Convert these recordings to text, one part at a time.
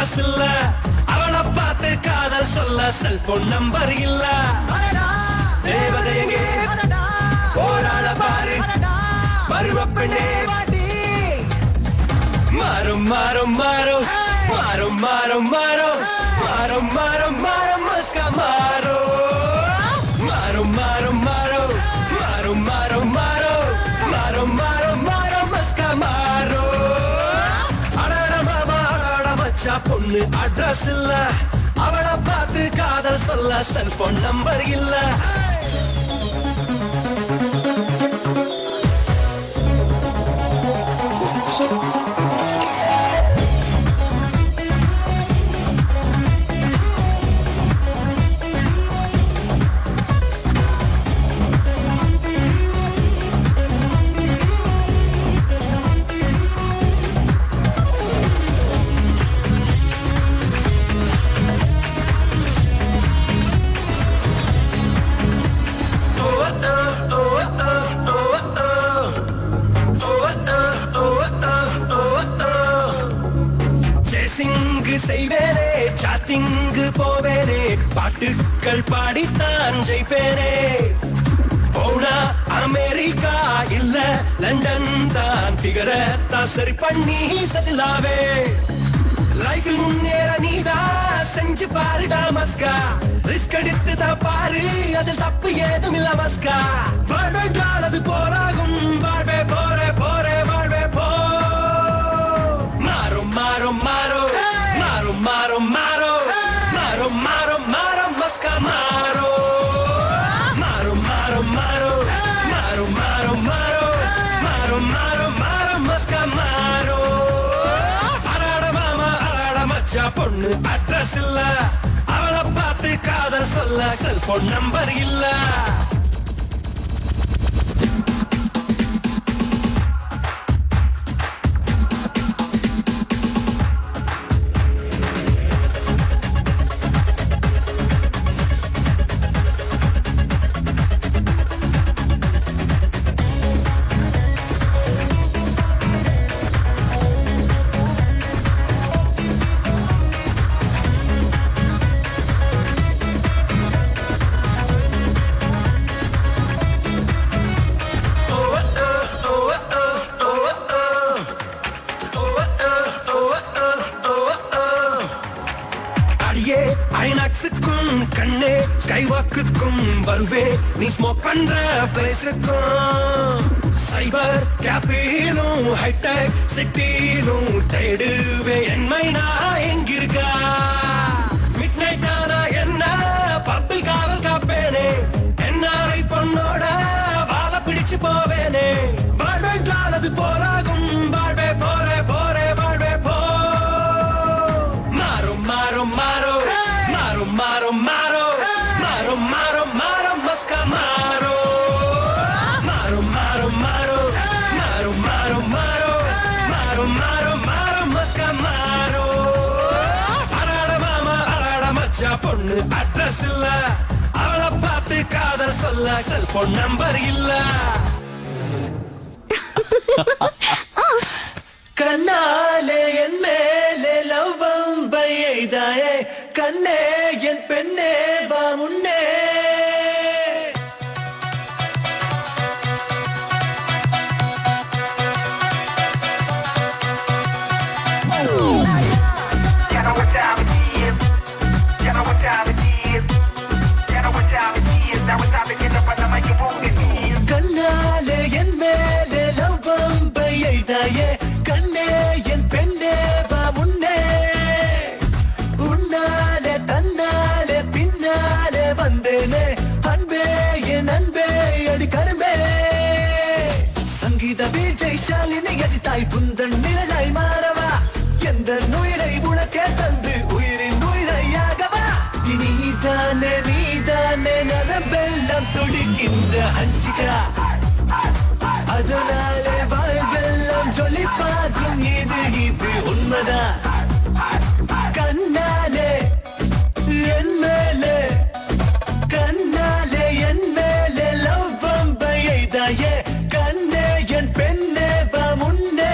Address இல்ல, அவளை பார்த்து காதல் சொல்ல செல்போன் நம்பர் இல்ல. தேவதை எங்கே போராட பாரு பருவ பெண்ணே. மாறும் மாறும் மாறும் மாறும் மாறும் மாறும் மாறும் மாறும் மாறும் மஸ்கா மாறோ. மாறும் மாறும் மாறும் மாறும் மாறும் மாறும் மாறும் மாறும் மாறும் மஸ்கா மாறோ. அடட மாமா அடட மச்சா பொண்ணு அட்ரஸ் இல்ல, அவளை பார்த்து காதல் சொல்ல செல்போன் நம்பர் இல்ல. செய்வேனே சாத்திங்கு போவேனே, பாட்டுக்கள் பாடித்தான் ஜெயிப்பேனே. போனா அமெரிக்கா இல்ல லண்டன் தான், ஃபிகரத்தான் சரி பண்ணி செட்டிலாவே. லைஃபில் முன்னேற நீதான் செஞ்சு பாருடா மஸ்கா, ரிஸ்க் எடுத்து தான் பாரு அதில் தப்பு ஏதும் இல்ல மஸ்கா. வாழ்வென்றால் அது போராகும், வாழ்வே போரே போரே வாழ்வே போ. மாறும் மாறும் மாறும் மாறும் மாறும் மாறும் மாறும் மாறும் மஸ்கா மாறோ. மாறும் மாறும் மாறும் மாறும் மாறும் மாறும் மாறும் மாறும் மஸ்கா மாறோ. அராட மாமா அராட மச்சா பொண்ணு அட்ரஸ் இல்ல, அவளை பார்த்து காதல் சொல்ல செல்போன் நம்பர் இல்ல. ஐநாக்ஸுக்கும் கண்ணே ஸ்கைவாக்குக்கும் வருவே, நீ ஸ்மோக் பண்ற பிளேஸுக்கும். சைபர் கேபிலும் ஹைடெக் சிட்டிலும் தேடுவே என் மைனா எங்கிருக்கா. மிட் நைட் ஆனா என்ன பப்பில் காவல் காப்பேனே, என்ஆர்ஐ பொண்ணோட வாழ பிடிச்சு போவேனே. வாழ்வென்றால் அது போராகும், வாழ்வே போரே போரே வாழ்வே போ. மாறும் மாறும் மாறும் மாறும் மாறும் மாறும் மாறும் மாறும் மஸ்கா மாறோ. மாறும் மாறும் மாறும் மாறும் மாறும் மாறும் மாறும் மாறும் மஸ்கா மாறோ. அராட மாமா அராட மச்சா பொண்ணு அட்ரஸ் இல்ல, அவளை பார்த்து காதல் சொல்ல செல்போன் நம்பர் இல்ல. கண்ணாலே என் மேலே லவ் பம்பை எய்தாயே, கண்ணே என் பெண்ணே வா முன்னே. கண்ணாலே என் மேலே லவ் பம்பை எய்தாயே, கண்ணே என் பெண்ணே வா முன்னே. உன்னாலே தன்னாலே பின்னாலே வந்தேனே, அன்பே என் அன்பே அடி கரும்பே. சங்கீத விஜய் ஷாலினி அஜித்தாய் புந்தன் நிழலாய் மாறவா, எந்த உயிரை உனக்கே தந்து உயிரின் உயிரையாகவா. நீதானே நீதானே நரம்பெல்லாம் துடிக்கின்ற ஹன்சிகா, அதனாலே வாழ்வெல்லாம் சொல்லி பார்க்கும் இது உண்மைதான். கண்ணாலே என் மேலே கண்ணாலே என் மேலே லவ் பம்பை எய்தாயே, கண்ணே என் பெண்ணே வா முன்னே.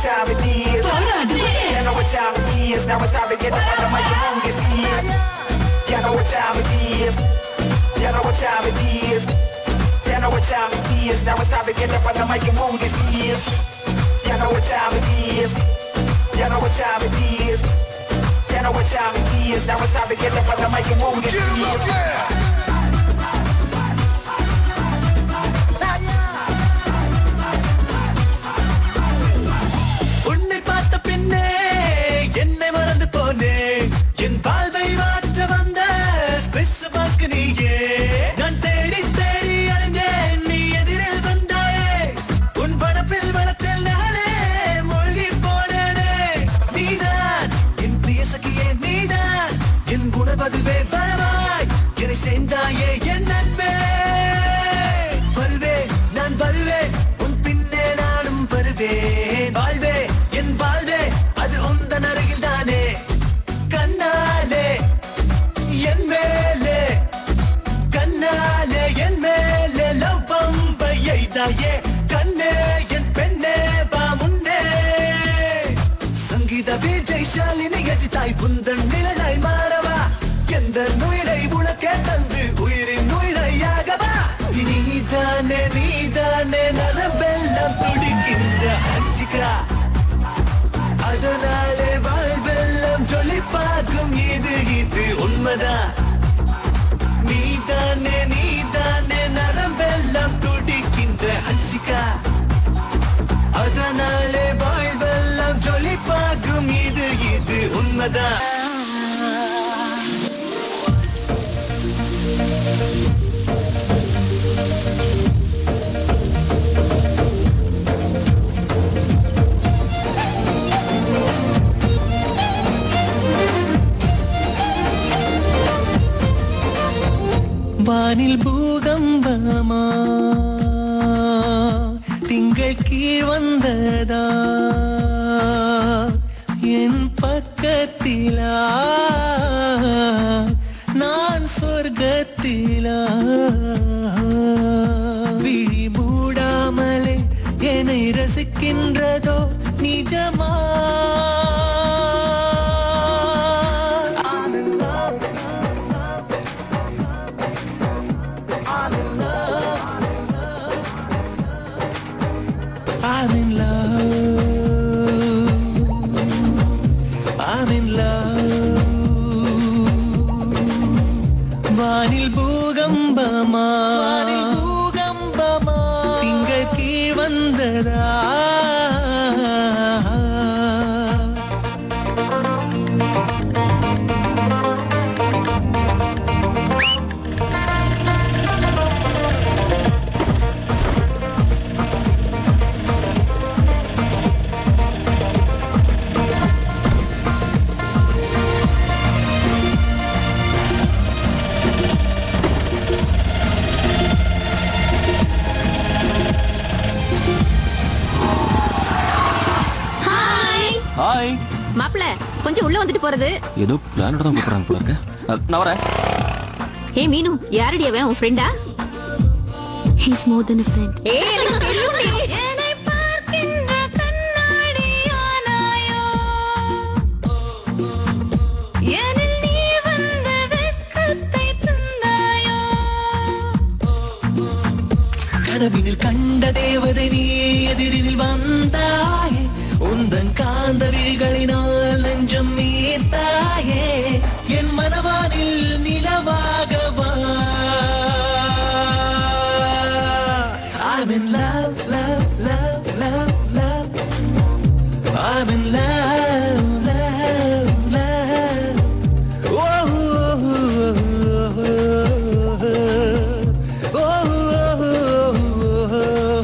what time it is. You know what time it is. Now it's time to get up on the mic and move this piece. You know what time it is. You know what time it is. You know what time it is. Now it's time to get up on the mic and move this piece. You know what time it is. You know what time it is. You know what time it is. Now it's time to get up on the mic and move this piece. புந்தன் நிலையாய் மாறவா எந்த நுயிரை உனக்கே தந்து உயிரின் நுயிரையாகவா நீதானே நீதானே நரம்பெல்லாம் துடிக்கின்ற ஹன்சிகா அதனாலே வாழ்வெல்லாம் ஜொலிப்பாக்கும் இது இது உண்மைதான் நீதானே நீதானே நரம்பெல்லாம் துடிக்கின்ற ஹன்சிகா அதனாலே வாழ்வெல்லாம் ஜொலிப்பாக்கும் இது இது உண்மைதான் வானில் பூகம்பமா திங்கள் கீழ் வந்ததா என் பக்கத்திலா நான் சொர்க்கத்திலா விழி மூடாமலே என்னை ரசிக்கின்றதோ நிஜமா I'm in love. I'm in love. வானில் பூகம்பமா திங்கள் கீழ் வந்ததா ஹாய் மாப்ள கொஞ்சம் உள்ள வந்துட்டு போறது ஏதோ பிளானோட தான் கூப்பிடுறாங்க போல இருக்கு நான் வரேன் ஹே மீனு யாரடி அவன் உன் ஃப்ரெண்டா He's more than a friend. ஏய் எனக்கு தெரியும்டி என்னை பார்க்கின்ற கண்ணாடியானாயோ எனில் நீ வந்த வெட்கத்தை தந்தாயோ கனவினில் கண்ட தேவதை நீ எதிரில் வந்தாயே உந்தன் காந்த விழிகளினால் நெஞ்சம் மீட்டாயே என் மனவானில் நிலவாகவா I'm in love, love, love, love, love. I'm in love, love, love. Oh, oh, oh, oh, oh,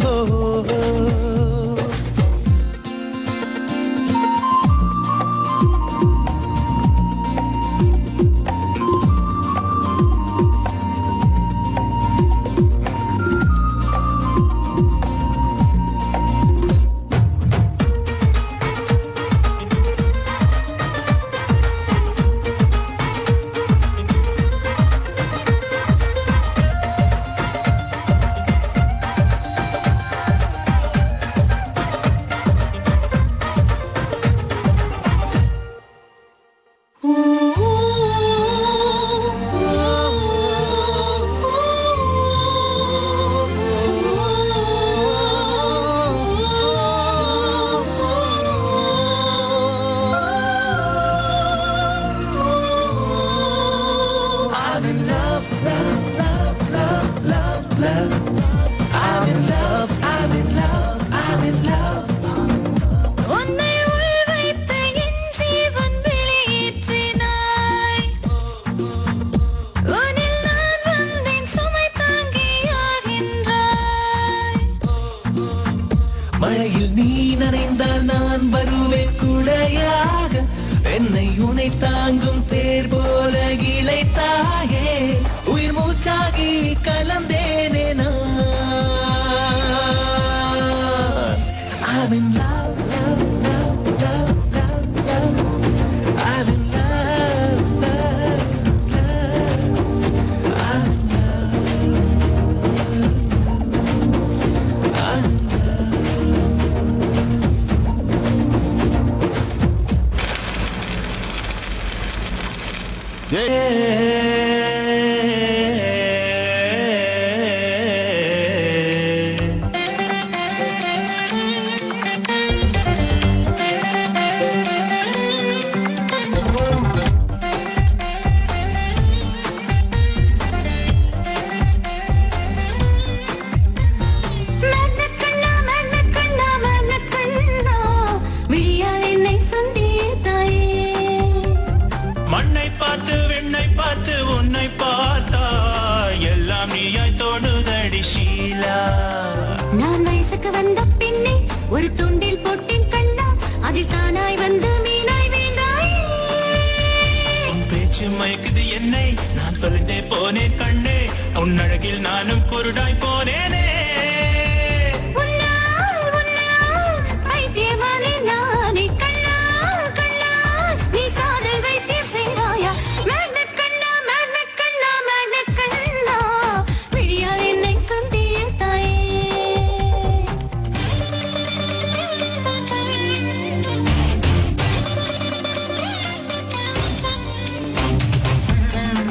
oh, oh. Magnet கண்ணா, மேக்னெட் கண்ணா, மேக்னெட் கண்ணா, விழியால் என்னை சுண்டியே தாயே. மண்ணை பார்த்து வெண்ணை பார்த்து உன்னை பார்த்தா எல்லாம் நீயாய் தோணுதடி ஷீலா. நான் வயசுக்கு வந்த பின்னே ஒரு துண்டில் போட்டேன் கண்ணா, அதில் தானாய் வந்து மீனாய் வீழ்ந்தாய். உன் பேச்சு மயக்குது என்னை, நான் தொலைந்தே போனேன் கண்ணே, உன் அழகில் நானும் குருடாய் போனேனே. உன்னால், உன்னால் பைத்தியமானே நானே கண்ணா, கண்ணா, நீ காதல் வைத்தியம் செய்வாயா? மேக்னெட் கண்ணா, மேக்னெட் கண்ணா, மேக்னெட் கண்ணா, விழியால் என்னை சுண்டியே தாயே.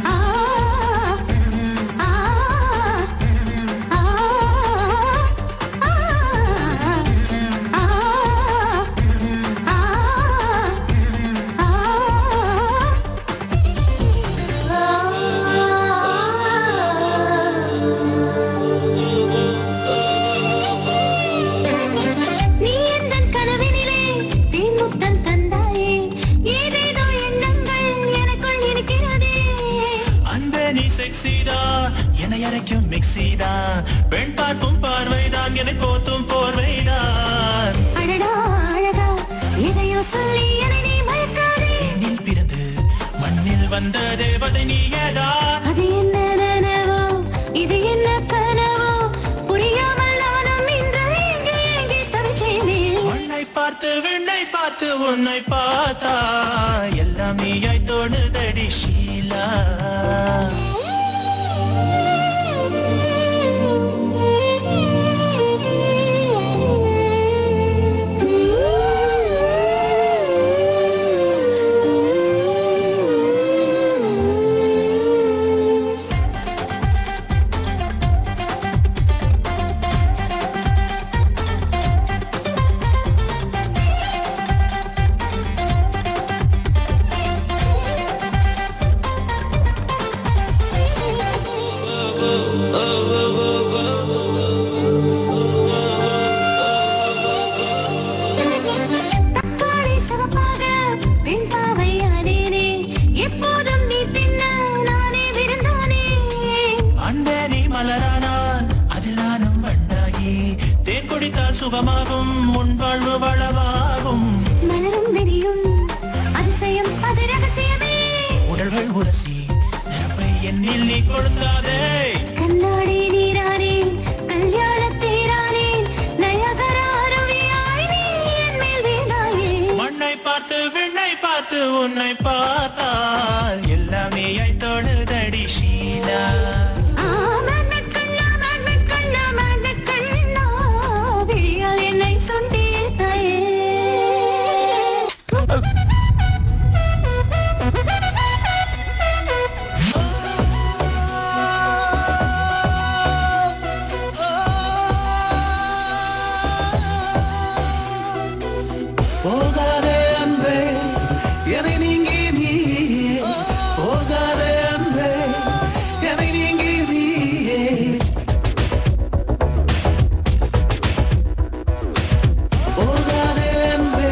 ஆ, ஆ, ஆ, நீ எந்தன் கனவினிலே தேன்முத்தம் தந்தாயே, ஏதேதோ எண்ணங்கள் எனக்குள் இருக்கிறதே. அன்பே நீ செக்ஸிதா, என்னை அரைக்கும் மிக்ஸிதா, பெண் பார்க்கும் பார்வைதான் என்னை போத்தும் போர்வைதான். அடடா அழகா எதையோ சொல்லி என்னை நீ மயக்காதே. மண்ணில் பிறந்து மண்ணில் வந்த தேவதை நீயதா. அது என்ன நனவோ, இது என்ன கனவோ, புரியாமல் நானும் இன்று ஏங்கி ஏங்கி தவிச்சேனே. மண்ணை பார்த்து விண்ணை பார்த்து உன்னை பார்த்தா எல்லாம் நீயாய் தோணுதடி ஷீலா. தக்காளி சிவப்பாக பெண் பாவையானேனே, எப்போதும் நீ தின்ன நானே விருந்தானே. அன்பே நீ மலரானால் அதில் நானும் வண்டாகி, தேன் குடித்தால் சுகமாகும் உன் வாழ்வு வளமாகும். மலரும் விரியும் அதிசயம் அது ரகசியமே. உடல்கள் உரசி நிரப்பை என்னில் நீ கொடுத்தாதே. கண்ணாடி நீரானே கல்யாண தேரானே, நயகர அருவியாய் நீ என் மேல் வீழ்ந்தாயே. மண்ணை பார்த்து விண்ணை பார்த்து உன்னை பார்த்தால் எல்லாமே தோணுதடி ஷீலா. ஆ, மேக்னெட் கண்ணா, மேக்னெட் கண்ணா, மேக்னெட் கண்ணா, விழியால் என்னை சுண்டியே தாயே. போகாதே அன்பே என்னை நீங்கி நீயே, போகாதே அன்பே என்னை நீங்கி நீயே. போகாதே அன்பே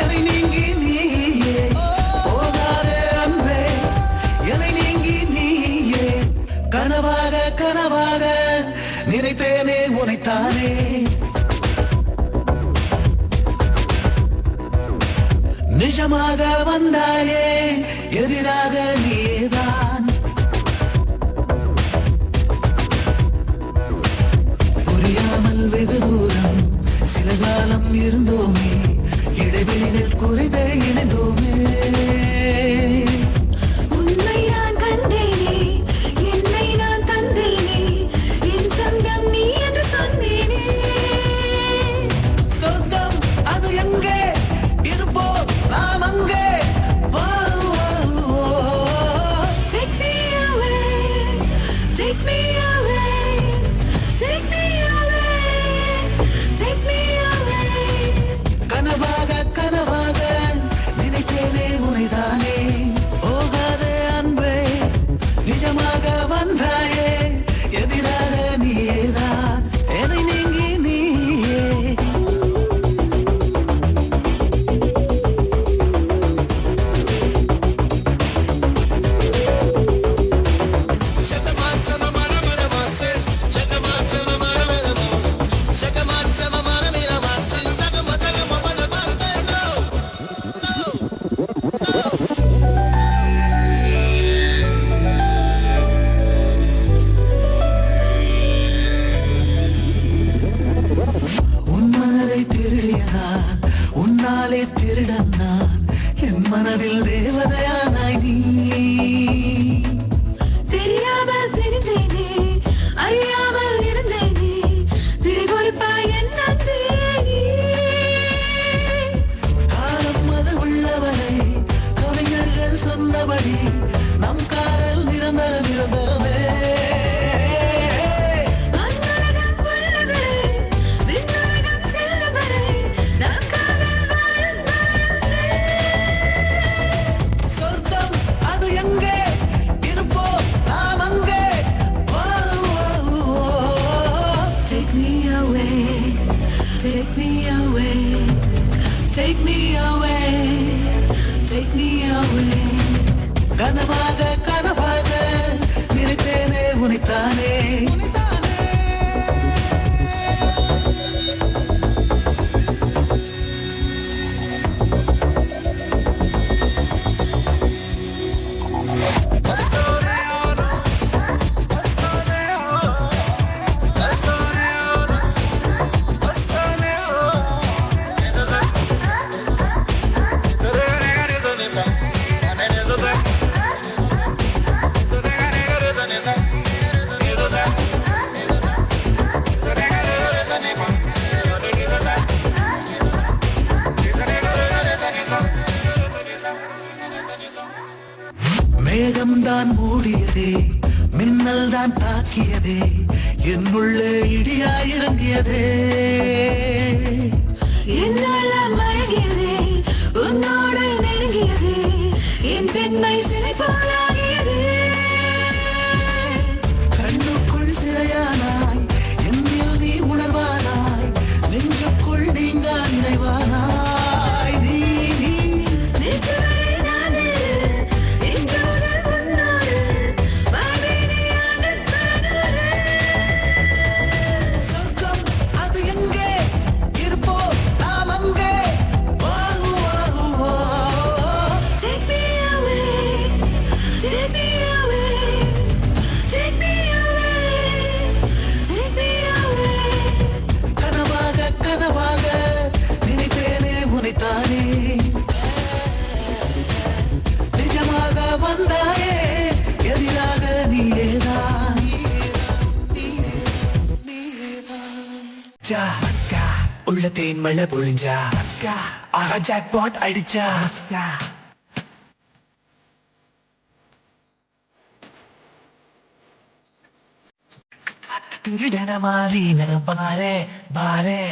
என்னை நீங்கி நீயே, போகாதே அன்பே என்னை நீங்கி நீயே. கனவாக கனவாக நினைத்தேனே உனைத்தானே, நிஜமாக வந்தாயே எதிராக நீதான். புரியாமல் வெகு தூரம் சில காலம் இருந்தோமே, இடைவெளிகள் குறைந்த இணைந்தோமே. உன்னை நான் கண்டேனே, என்னை நான் தந்தேனே, என் சொந்தம் நீ என்று சொன்னேனே. சொந்தம் அது எங்கே இருப்போம் நாம் அங்கே. ஓ, ஓ, ஓ, முன்னாலே திருடன் நான் என் மனதில் தேவதையானாய் நீ தெரியாமல் தெரிந்தேனே அறியாமல் இருந்தேனே பிழை பொறுப்பாய் என் நந்தியே நீ காலம் அது உள்ளவரை கவிஞர்கள் சொன்னபடி நம் காதல் நிரந்தர நிரந்தரமே மண்ணுலகம் உள்ளவரை விண்ணுலகம் செல்லும் வரை நம் காதல் வாழும் வாழுமே சொர்க்கம் அது எங்கே இருப்போ நாம் அங்கே Take me away, take me away, take me away, take me away. கனவாக கனவாக நினைத்தேனே உனைத்தானே மேகம்தான் மூடியதே மின்னல் தான் தாக்கியதே என்னுள்ளே இடியாய் இறங்கியதே என்னுள்ள மயங்கியதே உன்னோடு நெருங்கியதே என் பெண்மை சிலை போலாகியதே கண்ணுக்குள் சிறையானாய் என்னில் நீ உணர்வானாய் நெஞ்சுக்குள் நீங்கா நினைவானாய் நீ நீ நெஞ்சு வரை நான் இரு, இன்று முதல் உன்னோடு வாழ்வினை அனுப்பனே. சொர்க்கம் அது எங்கே இருப்போ நாம் அங்கே Take me away, take me away, take me away, take me away. கனவாக கனவாக நினைத்தேனே உனைத்தானே நிஜமாக வந்தாயே எதிராக நீயேதான் உள்ள தேன் மழை பொழிஞ்சா ஆஹா ஜாக்பாட் அடிச்சா திருடன மாறி பாரே பாரே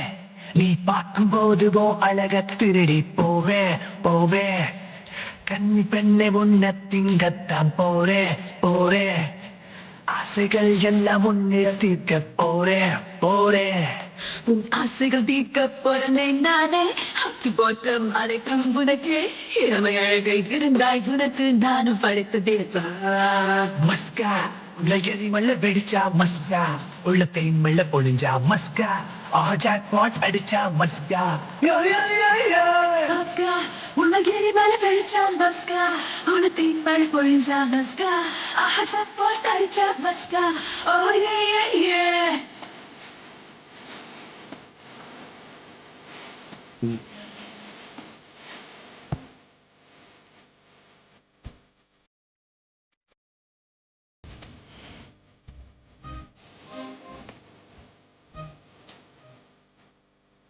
நீ பார்க்கும் போது போ அழக திருடி போவே போவே கன்னி பெண்ணை உன்ன திங்கத்தான் போரே போரே ஆசைகள் எல்லாம் உன்னிட தீர்க்க போரே போரே உன் ஆசைகள் தீர்க்க போறேன் நானே அத்து போட்டம் அனைத்தும் உனக்கே இளமை அழகை இருந்தாய் உனக்கு நானும் படைத்ததே மஸ்கா உள்ள எரிமல்ல வெடிச்சா மஸ்கா உள்ள தேன்மல்ல பொழிஞ்சா மஸ்கா ஆஹா ஜாக்பாட் அடிச்சா மஸ்கா யோ யோ யோ யோ மஸ்கா உனக்கேறி மழை பெழிச்சா மஸ்கா உனத்தின் மழை பொழிஞ்சா மஸ்கா ஆஹா போட் அடிச்சா மஸ்கா ஓ ஏ ஏ ஏ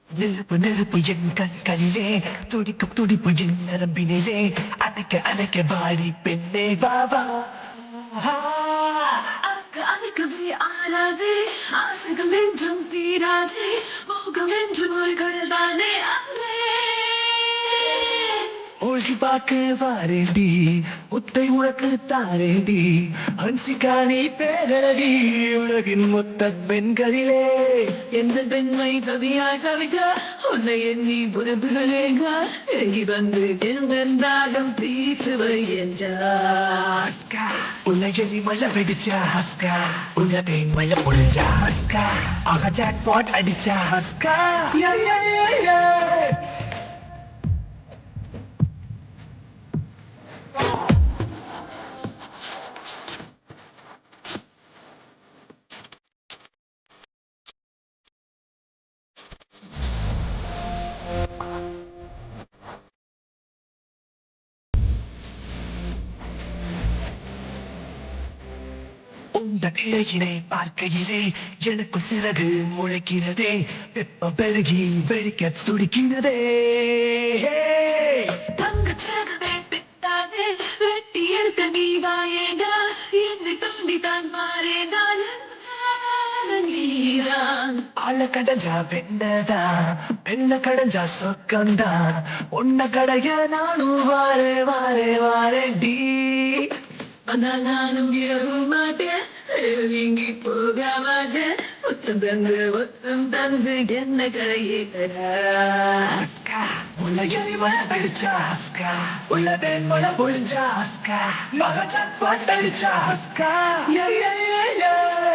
நெருப்பு நெருப்பு என் கண்களிலே துடிக்கும் துடிப்பு என் நரம்பினிலே அணைக்க அணைக்க வாடி பெண்ணே பாபா அழுக்கவே ஆறாதே ஆசைகள் என்றும் தீராதே மோகம் என்றும் ஒரு கடல் தானே அன்பே ஒழுகி பார்க்க வாரேண்டி முத்தை உனக்கு தாரேண்டி ஹன்சிகாணி பேரழகி உலகின் மொத்த பெண்களிலே எந்த பெண்மை கவியாய் கவித உன்னை எண்ணி புறப்புகளேங்க எங்கி வந்து எந்த தாகம் தீர்த்து வை என்றார் உள்ள எலி மழை வெடிச்சா ஹஸ்கா உள்ள தேன் மழை பொழிஞ்சா ஹஸ்கா ஆக ஜாக்பாட் அடிச்சா ஹஸ்கா யா யா யா யா இந்த கிளையினை பார்க்கையிலே எனக்குள் சிறகு முளைக்கிறதே, வெப்பம் பெருகி வெடிக்க துடிக்கிறதே. தங்கச் சிறகவே பித்தாதே, வெட்டி எடுக்க நீ வாயேடா, என்னை தூண்டித்தான் பாரேடா, நீதான். ஆள கடைஞ்சா வெண்ணதா, வெண்ண கடைஞ்சா சொக்கந்தா, உன்ன கடைய நானும் வாரே வாரே வாரேண்டி. ஆனால் நானும் இரவு மாட்டேன், நீங்கி போக மாட்டேன், முத்தம் தந்து என்ன கரையேடா. அஸ்கா உள்ள எரிமலை வெடிச்சா அஸ்கா, உள்ள தேன்மலை பொழிஞ்சா அஸ்கா, மகஜான் பாட்டடிச்சா அஸ்கா.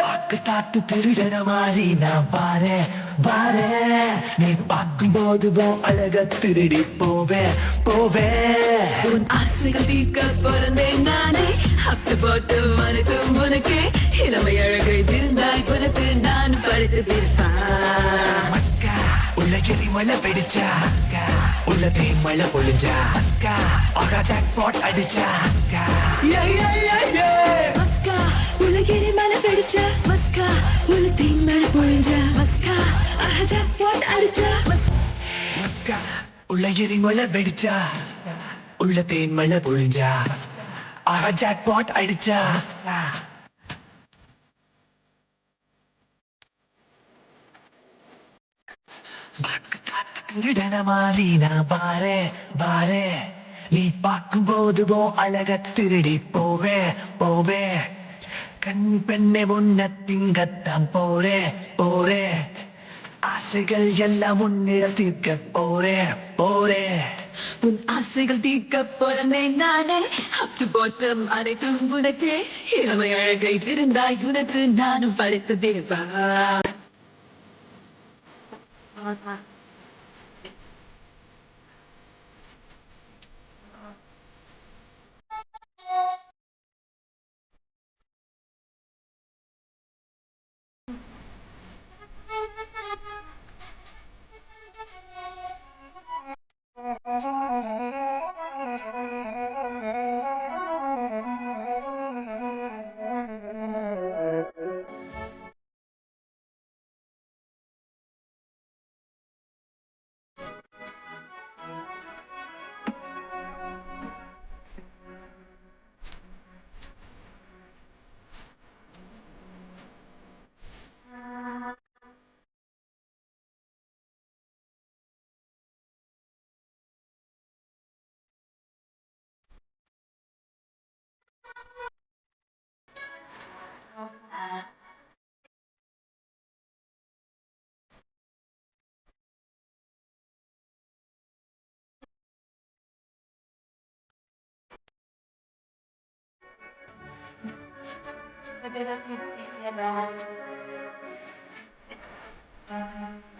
பாக்கு தாத்து திருடன மாதிரி நான் வாரேன் வாரேன், நீ பார்க்கும் போது அழக திருடி போவேன் போவேன். உன் ஆசைகள் தீர்க்க பிறந்தேன் நானே, அத்து போட்டு மனதும் உனக்கே, இளமை அழகை திருந்தாய் உனக்கு நான் படைத்து திருப்பான். மஸ்கா உள்ள எரிமலை வெடிச்சா அஸ்கா, உள்ள தேன்மலை பொழிஞ்சா அஸ்கா, மகா ஜாக்பாட் அடிச்சா அஸ்கா. மஸ்கா உலகிரி மலை வெடிச்ச மஸ்கா, உள்ள தேன் மழை பொழிஞ்ச மஸ்கா, அஹஜா போட் அடிச்ச மஸ்கா உள்ள எரிமலை வெடிச்சா, உள்ள தேன்மலை பொழிஞ்சா, ஆஹா ஜாக்பாட் அடிச்சா. திருடன மாதிரி நான் பாரேன் பாரேன், நீ பார்க்கும் போது அழக திருடி போவேன் போவேன். கண் பெண்ணை உன்ன திங்கத்தான் போறேன் போறேன், ஆசைகள் எல்லாம் உன்னிடம் தீர்க்க போறேன் போறேன். உன் ஆசைகள் தீர்க்க பிறந்தேன் நானே, அத்து போட்டம் அனைத்தும் உனக்கே, இளமை அழகை திருந்தாய் உனக்கு நானும் படைத்து திருப்பான். Thank you.